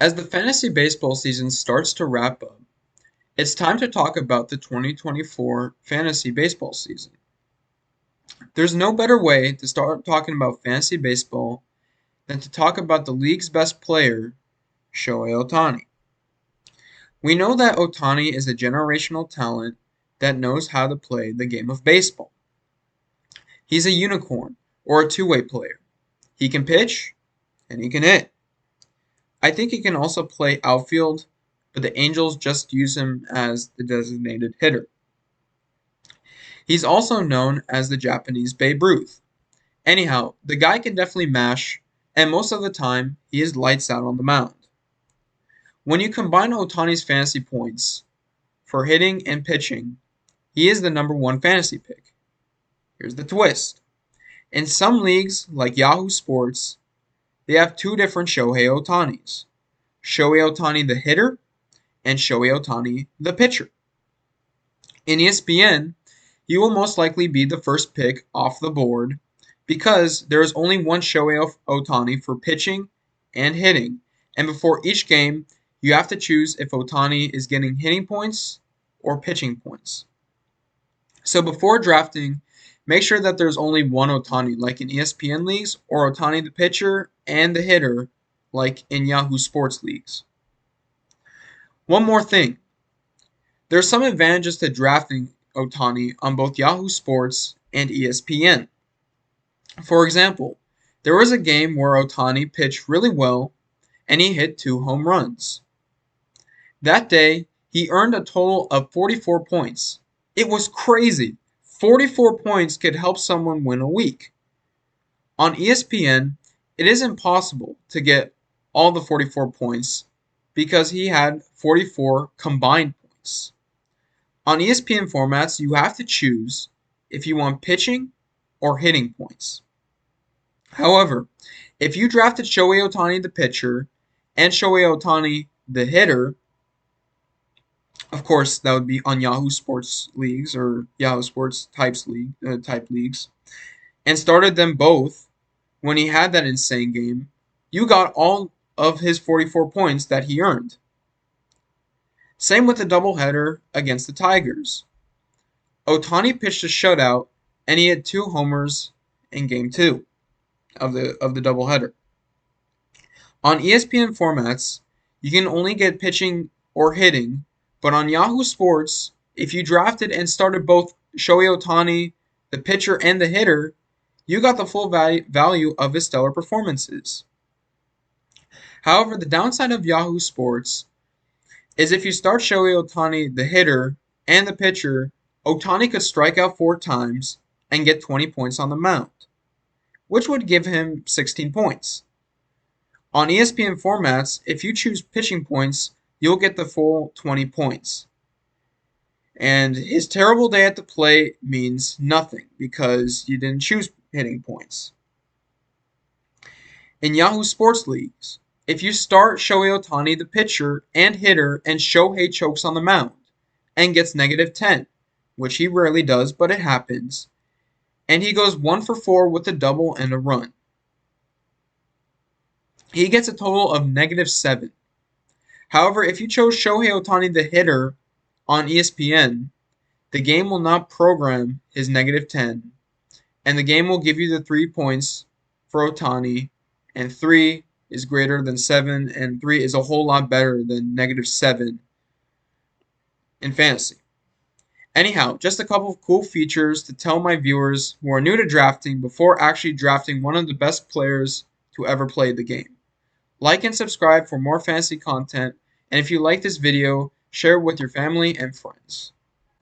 As the fantasy baseball season starts to wrap up, it's time to talk about the 2024 fantasy baseball season. There's no better way to start talking about fantasy baseball than to talk about the league's best player, Shohei Ohtani. We know that Ohtani is a generational talent that knows how to play the game of baseball. He's a unicorn or a two-way player. He can pitch and he can hit. I think he can also play outfield, but the Angels just use him as the designated hitter. He's also known as the Japanese Babe Ruth. Anyhow, the guy can definitely mash, and most of the time, he is lights out on the mound. When you combine Ohtani's fantasy points for hitting and pitching, he is the number one fantasy pick. Here's the twist. In some leagues, like Yahoo Sports, they have two different Shohei Ohtanis. Shohei Ohtani the hitter and Shohei Ohtani the pitcher. In ESPN, he will most likely be the first pick off the board because there is only one Shohei Ohtani for pitching and hitting, and before each game, you have to choose if Ohtani is getting hitting points or pitching points. So before drafting, make sure that there's only one Ohtani, like in ESPN leagues, or Ohtani the pitcher and the hitter, like in Yahoo Sports leagues. One more thing. There's some advantages to drafting Ohtani on both Yahoo Sports and ESPN. For example, there was a game where Ohtani pitched really well and he hit 2 home runs. That day, he earned a total of 44 points. It was crazy. 44 points could help someone win a week. On ESPN, it is impossible to get all the 44 points because he had 44 combined points. On ESPN formats, you have to choose if you want pitching or hitting points. However, if you drafted Shohei Ohtani the pitcher and Shohei Ohtani the hitter, of course, that would be on Yahoo Sports leagues or Yahoo Sports type leagues, and started them both when he had that insane game, you got all of his 44 points that he earned. Same with the doubleheader against the Tigers. Ohtani pitched a shutout and he had 2 homers in game 2 of the doubleheader. On ESPN formats, you can only get pitching or hitting, but on Yahoo Sports, if you drafted and started both Shohei Ohtani, the pitcher and the hitter, you got the full value of his stellar performances. However, the downside of Yahoo Sports is if you start Shohei Ohtani, the hitter, and the pitcher, Ohtani could strike out 4 times and get 20 points on the mound, which would give him 16 points. On ESPN formats, if you choose pitching points, you'll get the full 20 points. And his terrible day at the plate means nothing because you didn't choose hitting points. In Yahoo Sports leagues, if you start Shohei Ohtani, the pitcher and hitter, and Shohei chokes on the mound and gets -10, which he rarely does, but it happens, and he goes 1 for 4 with a double and a run, he gets a total of -7. However, if you chose Shohei Ohtani, the hitter, on ESPN, the game will not program his -10, and the game will give you the 3 points for Ohtani, and 3 is greater than 7, and 3 is a whole lot better than -7 in fantasy. Anyhow, just a couple of cool features to tell my viewers who are new to drafting before actually drafting one of the best players to ever play the game. Like and subscribe for more fantasy content, and if you like this video, share it with your family and friends.